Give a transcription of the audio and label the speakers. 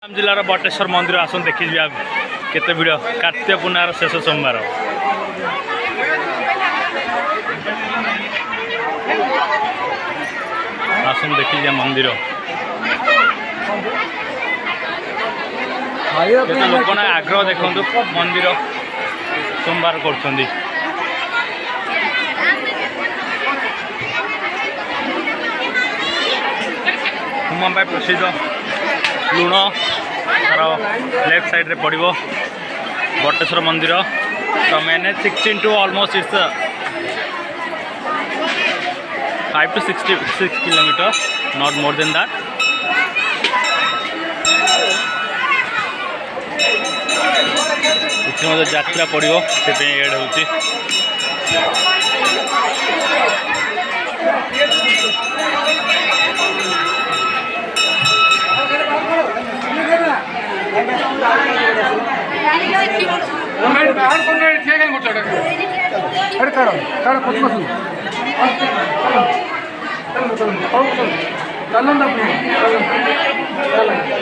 Speaker 1: जिलार बटेश्वर मंदिर आसन देखी केते भिड़ कार्तिक पूर्णिमार शेष सोमवार आसन देखी मंदिर लोक आग्रह देखु मंदिर सोमवार कर प्रसिद्ध लुण तार लेफ्ट साइड रे पड़ो बटेश्वर मंदिर तो मैंने 16 to almost it's 5 to 66 kilometers, not more than that. इतने यात्रा पड़ो से एड हो
Speaker 2: चल